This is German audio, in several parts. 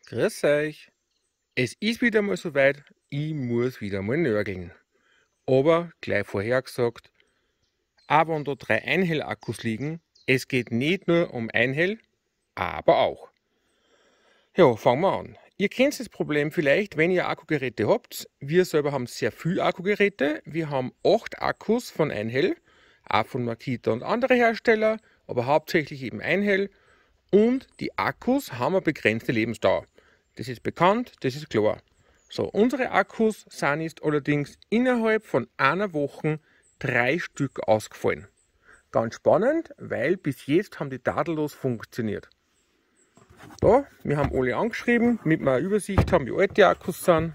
Grüß euch. Es ist wieder mal soweit, ich muss wieder mal nörgeln. Aber gleich vorher gesagt, auch wenn da 3 Einhell-Akkus liegen, es geht nicht nur um Einhell, aber auch. Ja, fangen wir an. Ihr kennt das Problem vielleicht, wenn ihr Akkugeräte habt. Wir selber haben sehr viel Akkugeräte. Wir haben 8 Akkus von Einhell, auch von Makita und andere Hersteller, aber hauptsächlich eben Einhell. Und die Akkus haben eine begrenzte Lebensdauer. Das ist bekannt, das ist klar. So, unsere Akkus sind jetzt allerdings innerhalb von einer Woche 3 Stück ausgefallen. Ganz spannend, weil bis jetzt haben die tadellos funktioniert. Da, wir haben alle angeschrieben, damit wir eine Übersicht haben, wie alt die Akkus sind.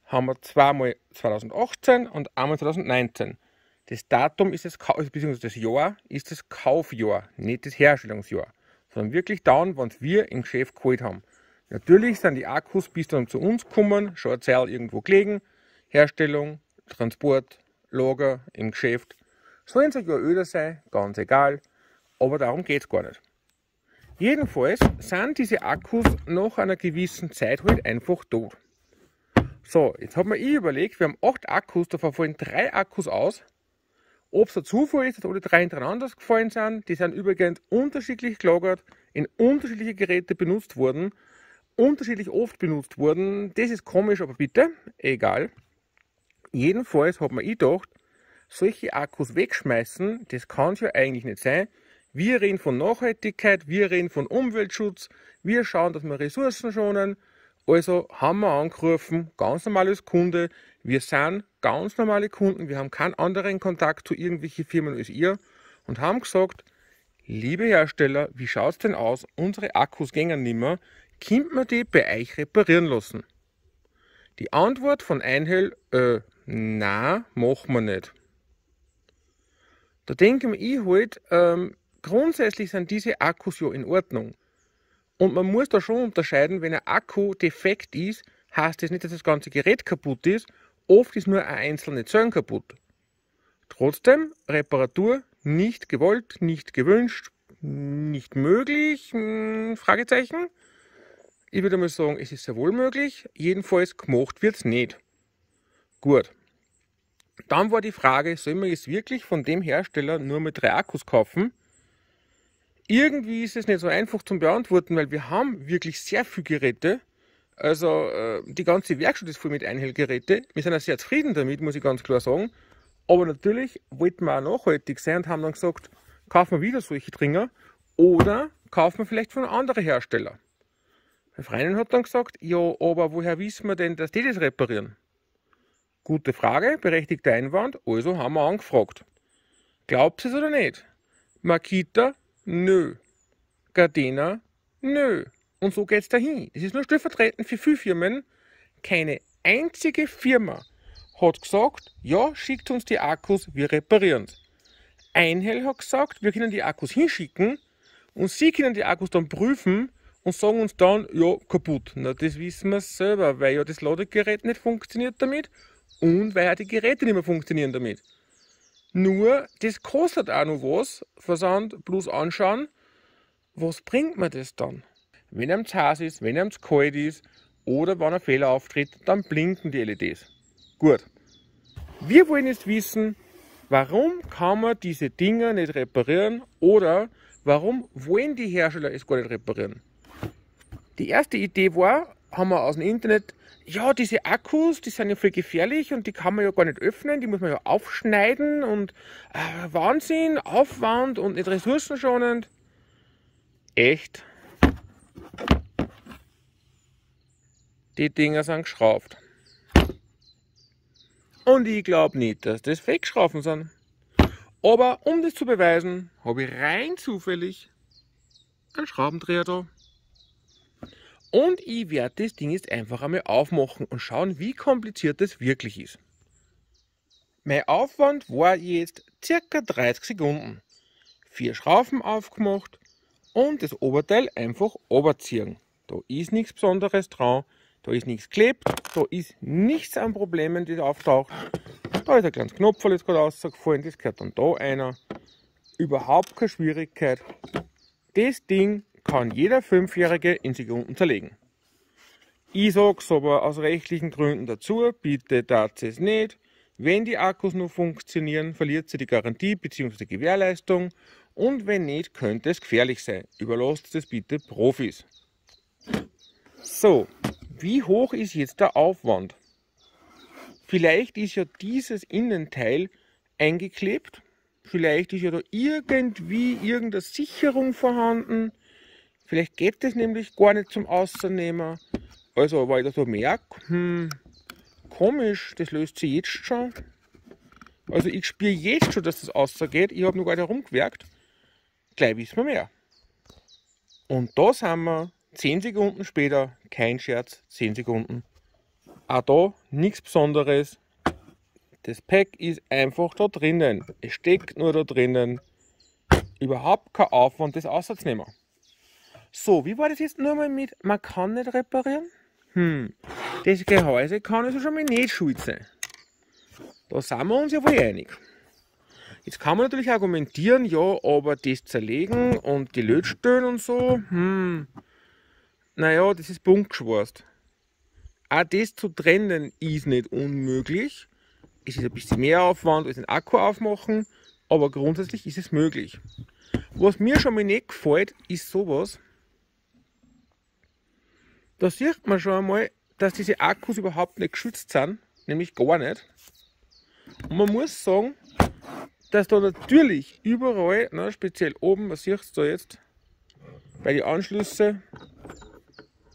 Haben wir zweimal 2018 und einmal 2019. Das Datum ist beziehungsweise das Jahr ist das Kaufjahr, nicht das Herstellungsjahr, sondern wirklich dann, wann wir im Geschäft geholt haben. Natürlich sind die Akkus bis dann zu uns gekommen, schon eine Zeit irgendwo gelegen, Herstellung, Transport, Lager im Geschäft. Sollen sogar öder sein, ganz egal, aber darum geht es gar nicht. Jedenfalls sind diese Akkus nach einer gewissen Zeit halt einfach tot. So, jetzt hat mir überlegt, wir haben 8 Akkus, davon fallen 3 Akkus aus. Ob es ein Zufall ist, dass alle 3 hintereinander gefallen sind, die sind übrigens unterschiedlich gelagert, in unterschiedliche Geräte benutzt worden, unterschiedlich oft benutzt worden. Das ist komisch, aber bitte, egal. Jedenfalls hat man gedacht, solche Akkus wegschmeißen, das kann es ja eigentlich nicht sein. Wir reden von Nachhaltigkeit, wir reden von Umweltschutz, wir schauen, dass wir Ressourcen schonen. Also haben wir angerufen, ganz normal als Kunde, wir sind ganz normale Kunden, wir haben keinen anderen Kontakt zu irgendwelchen Firmen als ihr und haben gesagt, liebe Hersteller, wie schaut es denn aus? Unsere Akkus gängen nimmer, könnt man die bei euch reparieren lassen? Die Antwort von Einhell, na, machen wir nicht. Da denke ich halt, grundsätzlich sind diese Akkus ja in Ordnung. Und man muss da schon unterscheiden, wenn ein Akku defekt ist, heißt das nicht, dass das ganze Gerät kaputt ist. Oft ist nur eine einzelne Zelle kaputt. Trotzdem, Reparatur nicht gewollt, nicht gewünscht, nicht möglich, Fragezeichen. Ich würde mal sagen, es ist sehr wohl möglich, jedenfalls gemacht wird es nicht. Gut. Dann war die Frage, soll man jetzt wirklich von dem Hersteller nur mit 3 Akkus kaufen? Irgendwie ist es nicht so einfach zu beantworten, weil wir haben wirklich sehr viele Geräte. Also die ganze Werkstatt ist voll mit Einhellgeräte. Wir sind auch sehr zufrieden damit, muss ich ganz klar sagen. Aber natürlich wollten wir auch nachhaltig sein und haben dann gesagt, kaufen wir wieder solche Dinger oder kaufen wir vielleicht von einem anderen Hersteller. Meine Freundin hat dann gesagt, ja, aber woher wissen wir denn, dass die das reparieren? Gute Frage, berechtigter Einwand, also haben wir angefragt. Glaubt es oder nicht? Makita? Nö. Gardena? Nö. Und so geht's dahin. Das ist nur stellvertretend für viele Firmen. Keine einzige Firma hat gesagt, ja, schickt uns die Akkus, wir reparieren's. Einhell hat gesagt, wir können die Akkus hinschicken und sie können die Akkus dann prüfen und sagen uns dann, ja, kaputt. Na, das wissen wir selber, weil ja das Ladegerät nicht funktioniert damit und weil ja die Geräte nicht mehr funktionieren damit. Nur, das kostet auch noch was, Versand plus anschauen. Was bringt mir das dann? Wenn einem zu heiß ist, wenn einem zu kalt ist oder wenn ein Fehler auftritt, dann blinken die LEDs. Gut. Wir wollen jetzt wissen, warum kann man diese Dinger nicht reparieren oder warum wollen die Hersteller es gar nicht reparieren? Die erste Idee war, haben wir aus dem Internet, ja, diese Akkus, die sind ja viel gefährlich und die kann man ja gar nicht öffnen, die muss man ja aufschneiden und Wahnsinn, Aufwand und nicht ressourcenschonend. Echt? Die Dinger sind geschraubt. Und ich glaube nicht, dass das Fake-Schrauben sind. Aber um das zu beweisen, habe ich rein zufällig einen Schraubendreher da. Und ich werde das Ding jetzt einfach einmal aufmachen und schauen, wie kompliziert das wirklich ist. Mein Aufwand war jetzt ca. 30 Sekunden. 4 Schrauben aufgemacht und das Oberteil einfach runterziehen. Da ist nichts Besonderes dran, da ist nichts geklebt, da ist nichts an Problemen, die auftaucht. Da ist ein kleines Knopf jetzt gerade rausgefallen, das gehört dann da einer. Überhaupt keine Schwierigkeit. Das Ding kann jeder 5-Jährige in Sekunden zerlegen. Ich sage es aber aus rechtlichen Gründen dazu, bitte tat es nicht. Wenn die Akkus nur funktionieren, verliert sie die Garantie bzw. Gewährleistung und wenn nicht, könnte es gefährlich sein. Überlasst es bitte Profis. So, wie hoch ist jetzt der Aufwand? Vielleicht ist ja dieses Innenteil eingeklebt, vielleicht ist ja da irgendwie irgendeine Sicherung vorhanden, vielleicht geht das nämlich gar nicht zum Außernehmer. Also, weil ich da so merke, komisch, das löst sich jetzt schon. Also ich spüre jetzt schon, dass das rausgeht. Ich habe noch gar nicht herumgewerkt. Gleich wissen wir mehr. Und da sind wir 10 Sekunden später. Kein Scherz, 10 Sekunden. Auch da nichts Besonderes. Das Pack ist einfach da drinnen. Es steckt nur da drinnen. Überhaupt kein Aufwand, das rauszunehmen. So, wie war das jetzt nochmal mit, man kann nicht reparieren? Das Gehäuse kann also schon mal nicht schuld sein. Da sind wir uns ja wohl einig. Jetzt kann man natürlich argumentieren, ja, aber das Zerlegen und die Lötstellen und so, naja, das ist punktgeschweißt. Auch das zu trennen ist nicht unmöglich. Es ist ein bisschen mehr Aufwand als den Akku aufmachen, aber grundsätzlich ist es möglich. Was mir schon mal nicht gefällt, ist sowas. Da sieht man schon einmal, dass diese Akkus überhaupt nicht geschützt sind, nämlich gar nicht. Und man muss sagen, dass da natürlich überall, speziell oben, man sieht es da jetzt, bei den Anschlüssen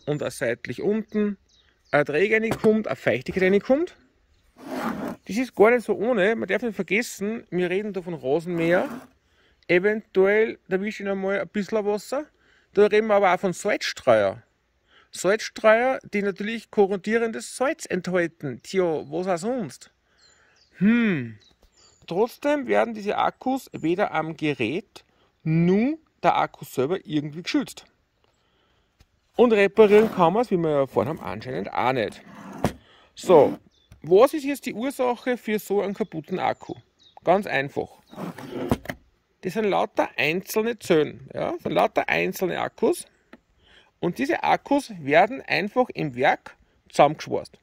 und auch seitlich unten, ein Träger reinkommt, eine Feuchtigkeit reinkommt. Das ist gar nicht so ohne, man darf nicht vergessen, wir reden da von Rasenmäher, eventuell, da wische ich noch mal ein bisschen Wasser, da reden wir aber auch von Salzstreuer. Salzstreuer, die natürlich korrodierendes Salz enthalten. Tja, was auch sonst. Trotzdem werden diese Akkus weder am Gerät, noch der Akku selber irgendwie geschützt. Und reparieren kann man es, wie wir ja vorhin haben, anscheinend auch nicht. So, was ist jetzt die Ursache für so einen kaputten Akku? Ganz einfach. Das sind lauter einzelne Zellen, ja, das sind lauter einzelne Akkus. Und diese Akkus werden einfach im Werk zusammengeschweißt.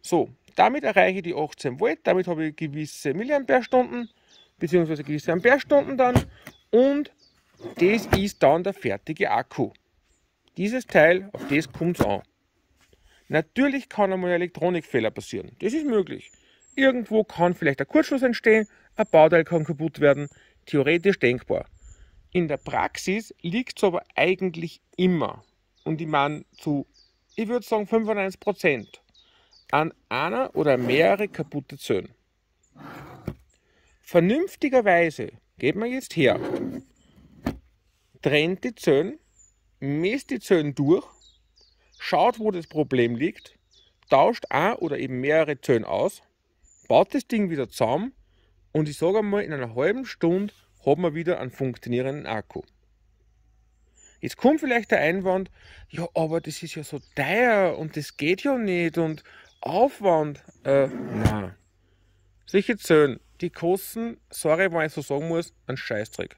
So, damit erreiche ich die 18 Volt, damit habe ich gewisse Milliampere-Stunden, beziehungsweise gewisse Ampere-Stunden dann. Und das ist dann der fertige Akku. Dieses Teil, auf das kommt es an. Natürlich kann einmal ein Elektronikfehler passieren. Das ist möglich. Irgendwo kann vielleicht ein Kurzschluss entstehen, ein Bauteil kann kaputt werden. Theoretisch denkbar. In der Praxis liegt es aber eigentlich immer, und ich meine ich würde sagen 95%, an einer oder mehrere kaputte Zellen. Vernünftigerweise geht man jetzt her, trennt die Zellen, misst die Zellen durch, schaut, wo das Problem liegt, tauscht ein oder eben mehrere Zellen aus, baut das Ding wieder zusammen und ich sage einmal, in einer halben Stunde hat man wieder einen funktionierenden Akku. Jetzt kommt vielleicht der Einwand, ja, aber das ist ja so teuer und das geht ja nicht und Aufwand. Nein. Solche Zellen, die kosten, sorry, wenn ich so sagen muss, einen Scheißdreck.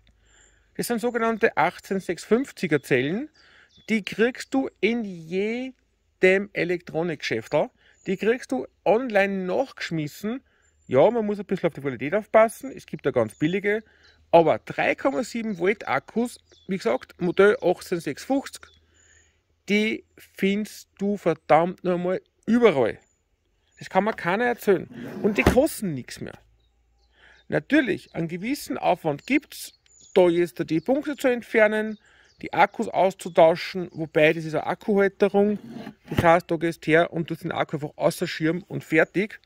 Das sind sogenannte 18650er Zellen, die kriegst du in jedem Elektronikgeschäft. Die kriegst du online nachgeschmissen. Ja, man muss ein bisschen auf die Qualität aufpassen, es gibt da ganz billige, aber 3,7 Volt Akkus, wie gesagt, Modell 18650, die findest du verdammt nochmal überall. Das kann mir keiner erzählen. Und die kosten nichts mehr. Natürlich, einen gewissen Aufwand gibt es, da jetzt die Punkte zu entfernen, die Akkus auszutauschen, wobei das ist eine Akkuhalterung. Das heißt, da gehst du her und tust den Akku einfach ausschirmen und fertig.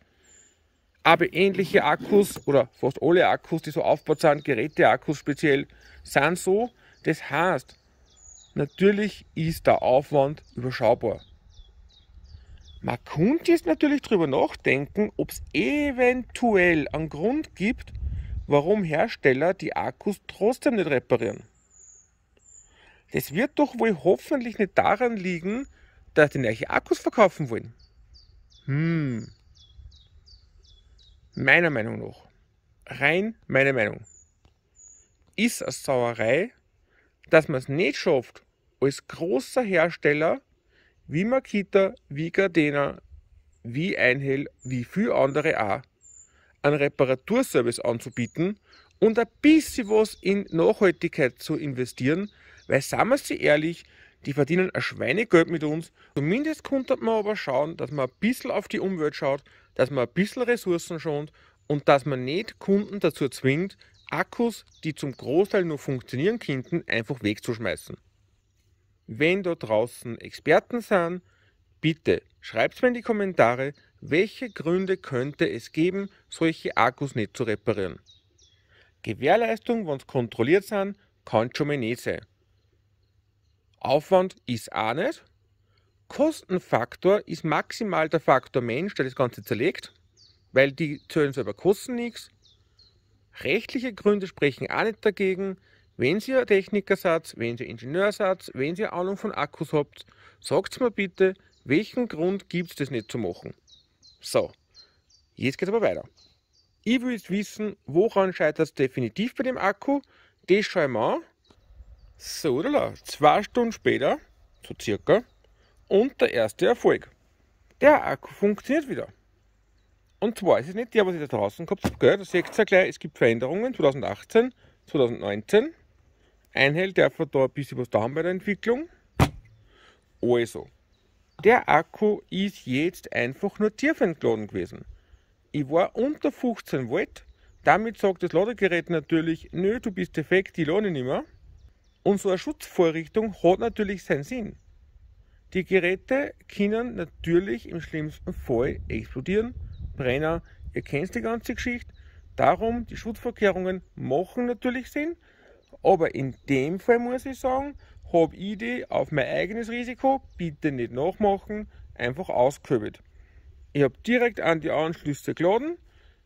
Aber ähnliche Akkus oder fast alle Akkus, die so aufgebaut sind, Geräteakkus speziell, sind so. Das heißt, natürlich ist der Aufwand überschaubar. Man könnte jetzt natürlich darüber nachdenken, ob es eventuell einen Grund gibt, warum Hersteller die Akkus trotzdem nicht reparieren. Das wird doch wohl hoffentlich nicht daran liegen, dass die neue Akkus verkaufen wollen. Meiner Meinung nach, rein meine Meinung, ist es Sauerei, dass man es nicht schafft, als großer Hersteller wie Makita, wie Gardena, wie Einhell, wie viele andere auch, einen Reparaturservice anzubieten und ein bisschen was in Nachhaltigkeit zu investieren, weil, sagen wir sie ehrlich, die verdienen ein Schweinegeld mit uns. Zumindest könnte man aber schauen, dass man ein bisschen auf die Umwelt schaut, dass man ein bisschen Ressourcen schont und dass man nicht Kunden dazu zwingt, Akkus, die zum Großteil nur funktionieren könnten, einfach wegzuschmeißen. Wenn da draußen Experten sind, bitte schreibt mir in die Kommentare, welche Gründe könnte es geben, solche Akkus nicht zu reparieren. Gewährleistung, wenn sie kontrolliert sind, kann schon mal nicht sein. Aufwand ist auch nicht. Kostenfaktor ist maximal der Faktor Mensch, der das Ganze zerlegt, weil die Zölln selber kosten nichts. Rechtliche Gründe sprechen auch nicht dagegen. Wenn ihr ein Techniker seid, wenn ihr Ingenieur seid, wenn ihr Ahnung von Akkus habt, sagt mir bitte, welchen Grund gibt es das nicht zu machen. So, jetzt geht es aber weiter. Ich will jetzt wissen, woran scheitert es definitiv bei dem Akku. Das schauen wir an. So, 2 Stunden später, so circa, und der erste Erfolg. Der Akku funktioniert wieder. Und zwar ist es nicht der, was ich da draußen gehabt habe, gell? Da seht ihr ja gleich, es gibt Veränderungen 2018, 2019. Einhell darf da ein bisschen was da haben bei der Entwicklung. Also, der Akku ist jetzt einfach nur tiefentladen gewesen. Ich war unter 15 Volt, damit sagt das Ladegerät natürlich, nö, du bist defekt, ich lade nicht mehr. Und so eine Schutzvorrichtung hat natürlich seinen Sinn. Die Geräte können natürlich im schlimmsten Fall explodieren, brennen, ihr kennt die ganze Geschichte. Darum, die Schutzvorkehrungen machen natürlich Sinn, aber in dem Fall muss ich sagen, habe ich die auf mein eigenes Risiko, bitte nicht nachmachen, einfach ausgehöbelt. Ich habe direkt an die Anschlüsse geladen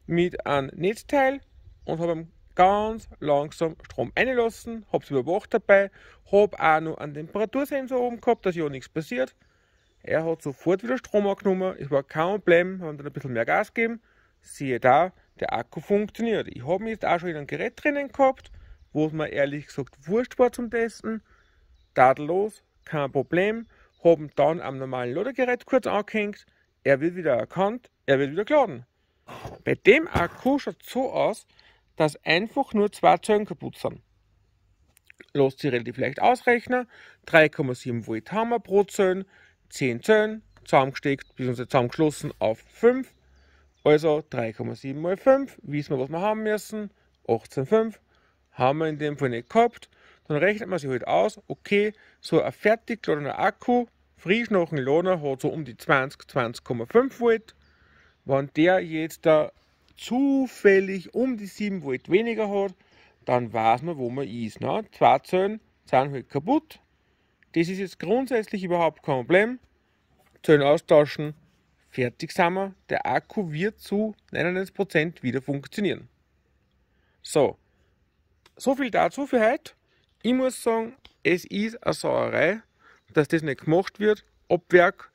mit einem Netzteil und habe ganz langsam Strom einlassen, habe es überwacht dabei, habe auch noch einen Temperatursensor oben gehabt, dass ja nichts passiert. Er hat sofort wieder Strom angenommen, es war kein Problem, haben dann ein bisschen mehr Gas gegeben. Siehe da, der Akku funktioniert. Ich habe mich jetzt auch schon in einem Gerät drinnen gehabt, wo es mir ehrlich gesagt wurscht war zum Testen. Tadellos, kein Problem. Haben dann am normalen Ladegerät kurz angehängt. Er wird wieder erkannt, er wird wieder geladen. Bei dem Akku schaut es so aus, dass einfach nur 2 Zellen kaputt sind. Lässt sich relativ leicht ausrechnen. 3,7 Volt haben wir pro Zellen, 10 Zellen, zusammengesteckt bzw. zusammengeschlossen auf 5. Also 3,7 mal 5, wissen wir, was wir haben müssen. 18,5 haben wir in dem Fall nicht gehabt. Dann rechnet man sich halt aus, okay, so ein fertig geladener Akku, frisch nach dem Laden, hat so um die 20,5 Volt. Wenn der jetzt da zufällig um die 7 Volt weniger hat, dann weiß man, wo man ist. Ne? 2 Zellen sind halt kaputt. Das ist jetzt grundsätzlich überhaupt kein Problem. Zellen austauschen, fertig sind wir. Der Akku wird zu 99% wieder funktionieren. So viel dazu für heute. Ich muss sagen, es ist eine Sauerei, dass das nicht gemacht wird, ab Werk.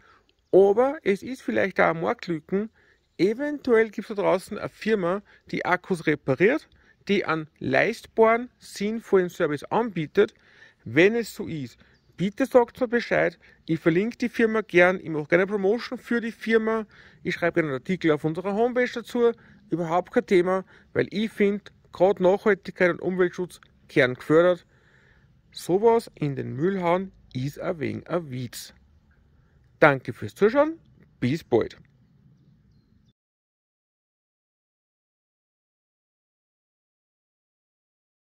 Aber es ist vielleicht auch eine Marktlücke. Eventuell gibt es da draußen eine Firma, die Akkus repariert, die einen leistbaren, sinnvollen Service anbietet. Wenn es so ist, bitte sagt mir Bescheid. Ich verlinke die Firma gern. Ich mache gerne Promotion für die Firma. Ich schreibe gerne einen Artikel auf unserer Homepage dazu. Überhaupt kein Thema, weil ich finde, gerade Nachhaltigkeit und Umweltschutz gern gefördert. Sowas in den Müll hauen ist ein wenig ein Witz. Danke fürs Zuschauen. Bis bald.